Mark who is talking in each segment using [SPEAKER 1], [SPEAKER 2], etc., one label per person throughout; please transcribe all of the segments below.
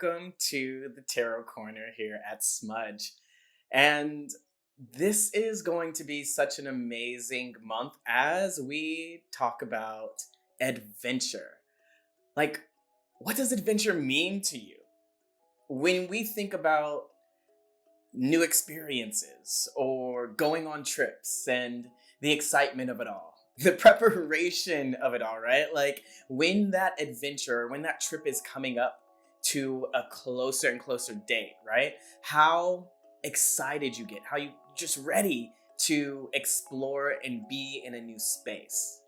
[SPEAKER 1] Welcome to the Tarot Corner here at Smudge. And this is going to be such an amazing month as we talk about adventure. Like, what does adventure mean to you? When we think about new experiences or going on trips and the excitement of it all, the preparation of it all, right? Like when that adventure, when that trip is coming up to a closer and closer date, right? How excited you get, how you just ready to explore and be in a new space.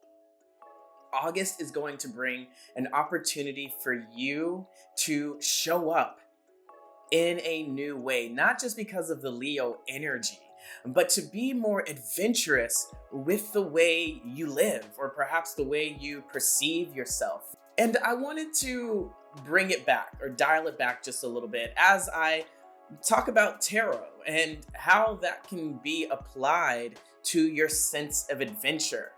[SPEAKER 1] August is going to bring an opportunity for you to show up in a new way, not just because of the Leo energy, but to be more adventurous with the way you live, or perhaps the way you perceive yourself. And I wanted to bring it back or dial it back just a little bit as I talk about tarot and how that can be applied to your sense of adventure.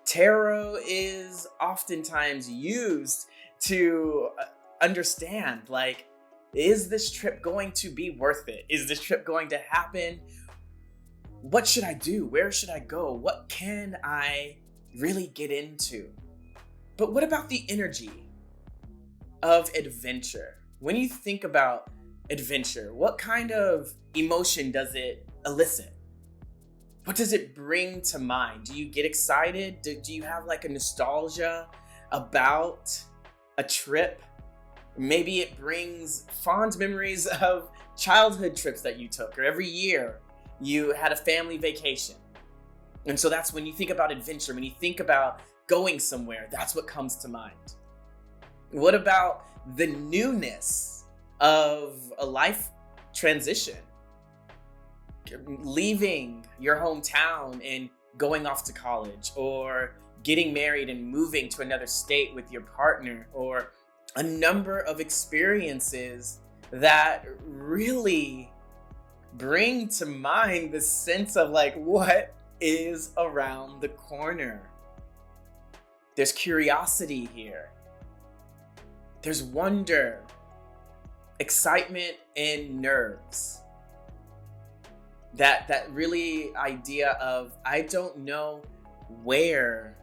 [SPEAKER 1] Tarot is oftentimes used to understand, like, is this trip going to be worth it? Is this trip going to happen? What should I do? Where should I go? What can I really get into? But what about the energy of adventure? When you think about adventure, what kind of emotion does it elicit? What does it bring to mind? Do you get excited? Do you have like a nostalgia about a trip? Maybe it brings fond memories of childhood trips that you took, or every year you had a family vacation. And so that's when you think about adventure, when you think about going somewhere, that's what comes to mind. What about the newness of a life transition? Leaving your hometown and going off to college, or getting married and moving to another state with your partner, or a number of experiences that really bring to mind the sense of like what is around the corner. There's curiosity here. There's wonder, excitement, and nerves. That really idea of, I don't know where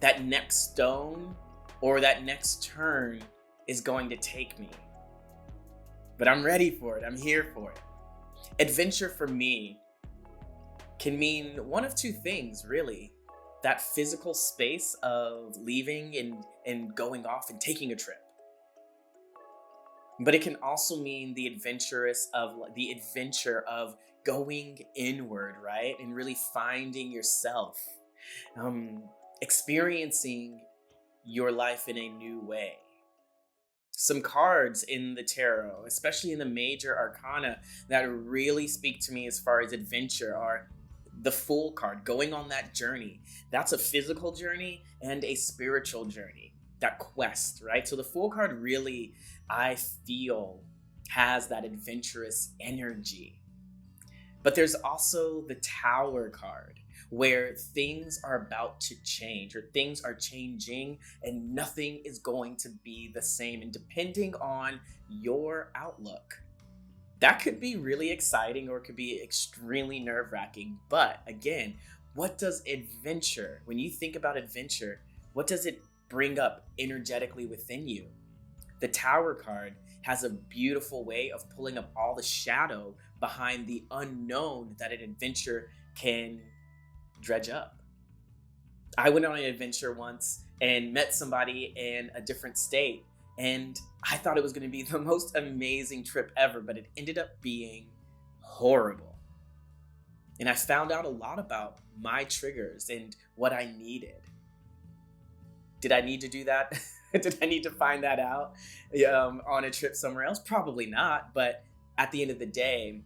[SPEAKER 1] that next stone or that next turn is going to take me, but I'm ready for it. I'm here for it. Adventure for me can mean one of two things, really. That physical space of leaving and going off and taking a trip. But it can also mean the adventure of going inward, right? And really finding yourself, experiencing your life in a new way. Some cards in the tarot, especially in the major arcana, that really speak to me as far as adventure are the Fool card, going on that journey. That's a physical journey and a spiritual journey, that quest, right? So the Fool card really, I feel, has that adventurous energy. But there's also the Tower card, where things are about to change, or things are changing and nothing is going to be the same. And depending on your outlook, that could be really exciting or it could be extremely nerve-wracking. But again, what does adventure, when you think about adventure, what does it bring up energetically within you? The Tower card has a beautiful way of pulling up all the shadow behind the unknown that an adventure can dredge up. I went on an adventure once and met somebody in a different state, and I thought it was going to be the most amazing trip ever, but it ended up being horrible. And I found out a lot about my triggers and what I needed. Did I need to do that? Did I need to find that out on a trip somewhere else? Probably not. But at the end of the day,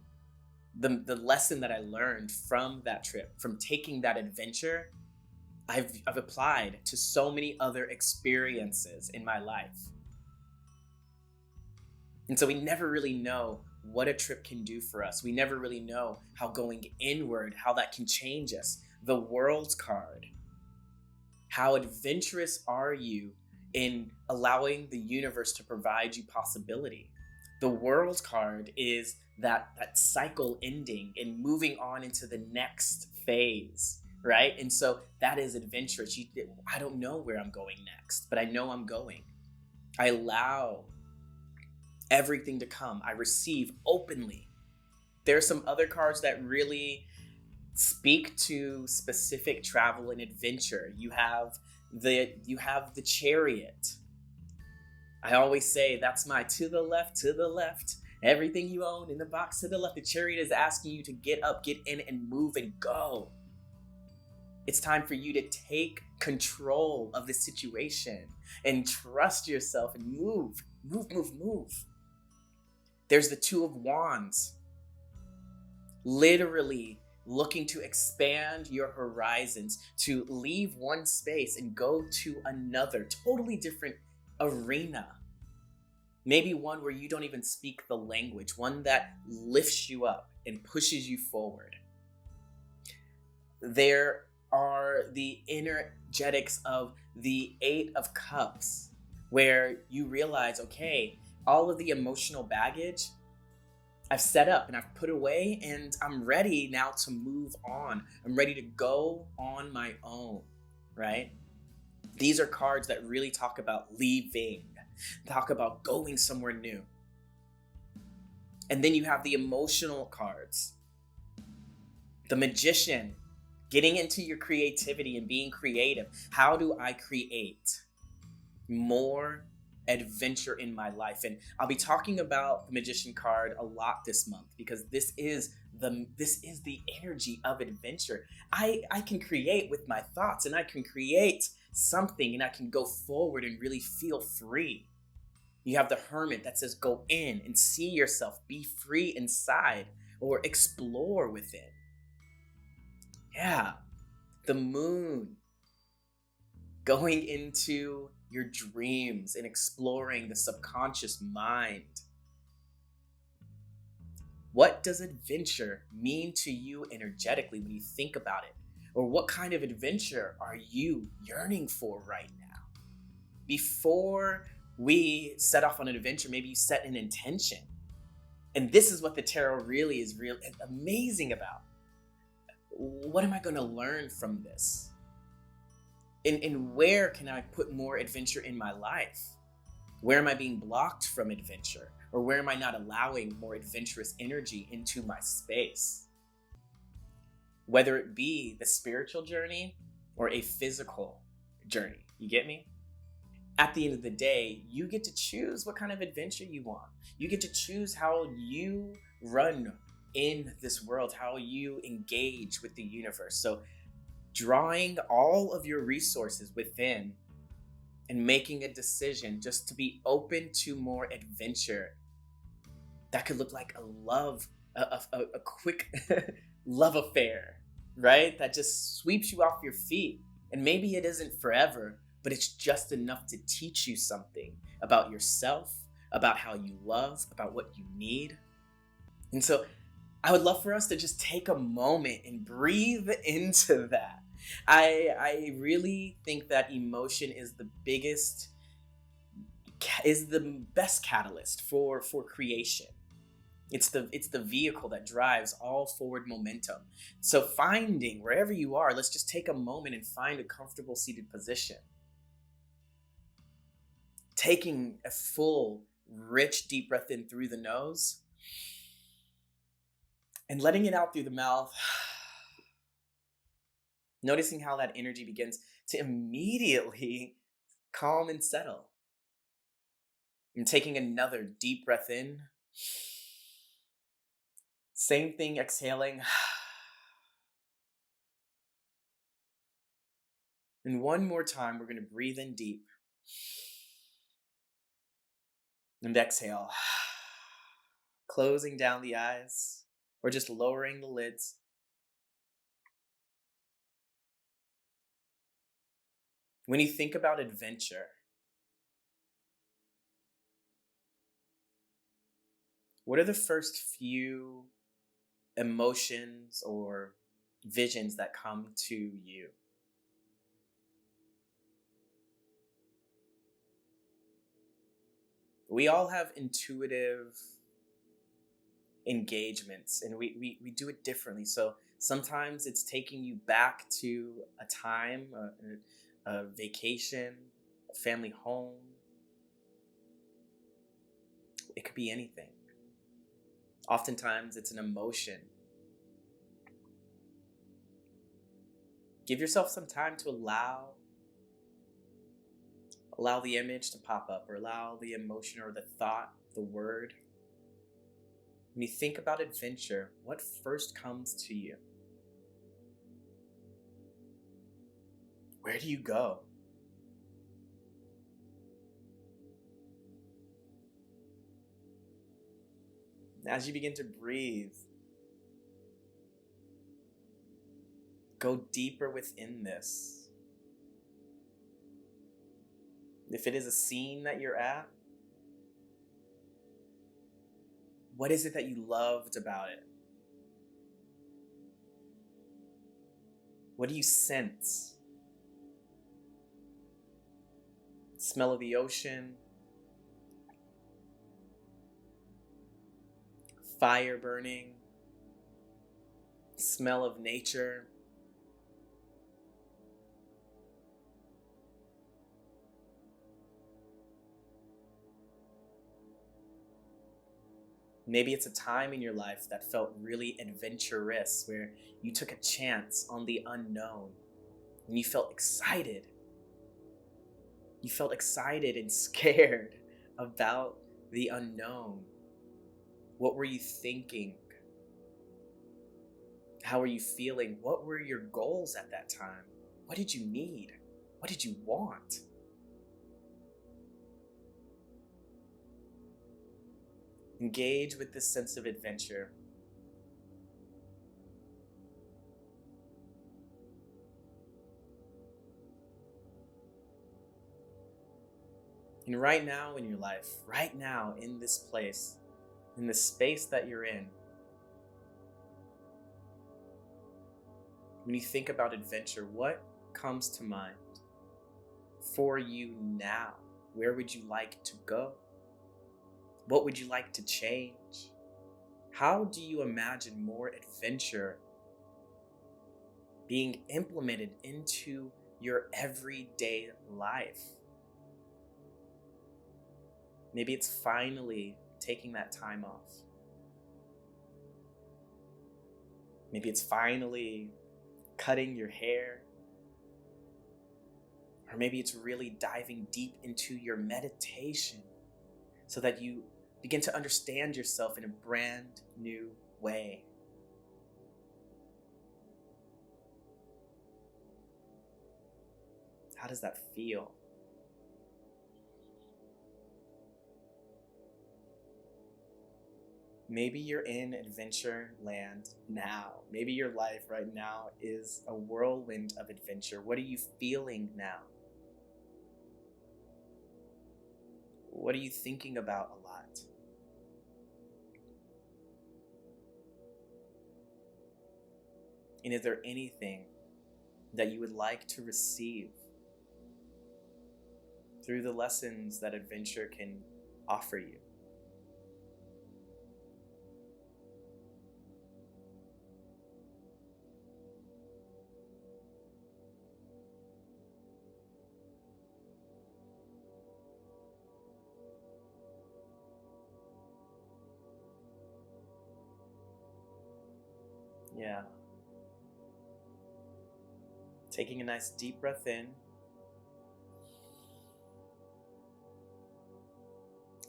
[SPEAKER 1] the lesson that I learned from that trip, from taking that adventure, I've applied to so many other experiences in my life. And so we never really know what a trip can do for us. We never really know how going inward, how that can change us. The World's card. How adventurous are you in allowing the universe to provide you possibility. The world card is that cycle ending and moving on into the next phase, right? And so that is adventurous. I don't know where I'm going next, but I know I'm going. I allow everything to come. I receive openly. There are some other cards that really speak to specific travel and adventure. You have the Chariot. I always say that's my to the left, to the left. Everything you own in the box to the left. The Chariot is asking you to get up, get in, and move and go. It's time for you to take control of the situation and trust yourself and move, move, move, move. There's the Two of Wands. Literally looking to expand your horizons, to leave one space and go to another, totally different arena. Maybe one where you don't even speak the language, one that lifts you up and pushes you forward. There are the energetics of the Eight of Cups, where you realize, okay, all of the emotional baggage I've set up and I've put away, and I'm ready now to move on. I'm ready to go on my own, right? These are cards that really talk about leaving, talk about going somewhere new. And then you have the emotional cards. The Magician, getting into your creativity and being creative. How do I create more adventure in my life? And I'll be talking about the Magician card a lot this month, because this is the energy of adventure. I can create with my thoughts, and I can create something, and I can go forward and really feel free. You have the Hermit that says go in and see yourself, be free inside, or explore within. Yeah. The Moon, going into your dreams and exploring the subconscious mind. What does adventure mean to you energetically when you think about it? Or what kind of adventure are you yearning for right now? Before we set off on an adventure, maybe you set an intention. And this is what the tarot really is amazing about. What am I going to learn from this? And where can I put more adventure in my life? Where am I being blocked from adventure? Or where am I not allowing more adventurous energy into my space? Whether it be the spiritual journey or a physical journey. You get me? At the end of the day, you get to choose what kind of adventure you want. You get to choose how you run in this world, how you engage with the universe. So drawing all of your resources within and making a decision just to be open to more adventure. That could look like a quick love affair, right? That just sweeps you off your feet. And maybe it isn't forever, but it's just enough to teach you something about yourself, about how you love, about what you need. And so I would love for us to just take a moment and breathe into that. I really think that emotion is the best catalyst for creation. It's the vehicle that drives all forward momentum. So finding wherever you are, let's just take a moment and find a comfortable seated position. Taking a full, rich, deep breath in through the nose and letting it out through the mouth. Noticing how that energy begins to immediately calm and settle. And taking another deep breath in. Same thing, exhaling. And one more time, we're going to breathe in deep. And exhale. Closing down the eyes or just lowering the lids. When you think about adventure, what are the first few emotions or visions that come to you? We all have intuitive engagements, and we do it differently. So sometimes it's taking you back to a time, a vacation, a family home. It could be anything. Oftentimes it's an emotion. Give yourself some time to allow the image to pop up, or allow the emotion or the thought, the word. When you think about adventure, what first comes to you? Where do you go? As you begin to breathe, go deeper within this. If it is a scene that you're at, what is it that you loved about it? What do you sense? Smell of the ocean, fire burning, smell of nature. Maybe it's a time in your life that felt really adventurous, where you took a chance on the unknown and you felt excited. You felt excited and scared about the unknown. What were you thinking? How were you feeling? What were your goals at that time? What did you need? What did you want? Engage with this sense of adventure. And right now in your life, right now in this place, in the space that you're in, when you think about adventure, what comes to mind for you now? Where would you like to go? What would you like to change? How do you imagine more adventure being implemented into your everyday life? Maybe it's finally taking that time off. Maybe it's finally cutting your hair. Or maybe it's really diving deep into your meditation so that you begin to understand yourself in a brand new way. How does that feel? Maybe you're in adventure land now. Maybe your life right now is a whirlwind of adventure. What are you feeling now? What are you thinking about a lot? And is there anything that you would like to receive through the lessons that adventure can offer you? Yeah. Taking a nice deep breath in.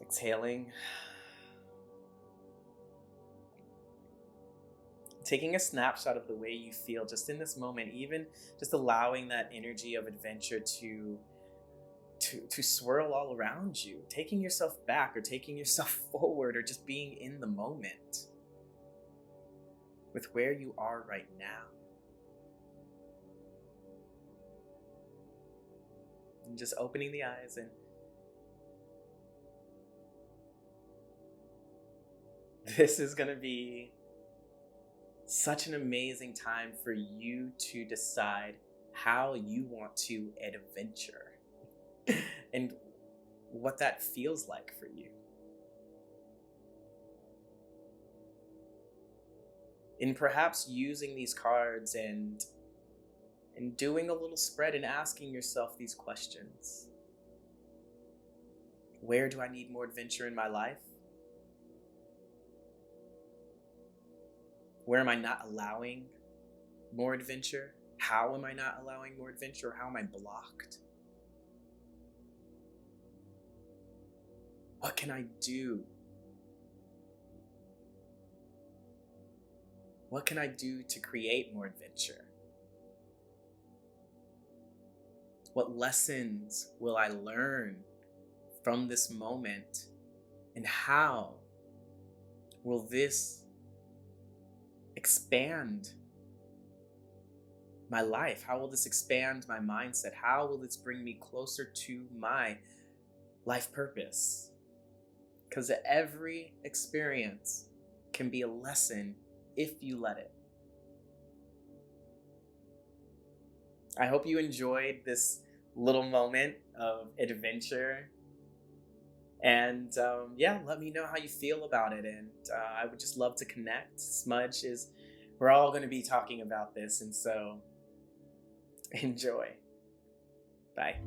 [SPEAKER 1] Exhaling. Taking a snapshot of the way you feel just in this moment, even just allowing that energy of adventure to swirl all around you, taking yourself back or taking yourself forward, or just being in the moment with where you are right now. And just opening the eyes, and this is going to be such an amazing time for you to decide how you want to adventure and what that feels like for you. in perhaps using these cards and doing a little spread and asking yourself these questions. Where do I need more adventure in my life? Where am I not allowing more adventure? How am I not allowing more adventure? How am I blocked? What can I do? What can I do to create more adventure? What lessons will I learn from this moment? And how will this expand my life? How will this expand my mindset? How will this bring me closer to my life purpose? Because every experience can be a lesson if you let it. I hope you enjoyed this little moment of adventure. And let me know how you feel about it. And I would just love to connect. We're all going to be talking about this. And so enjoy. Bye.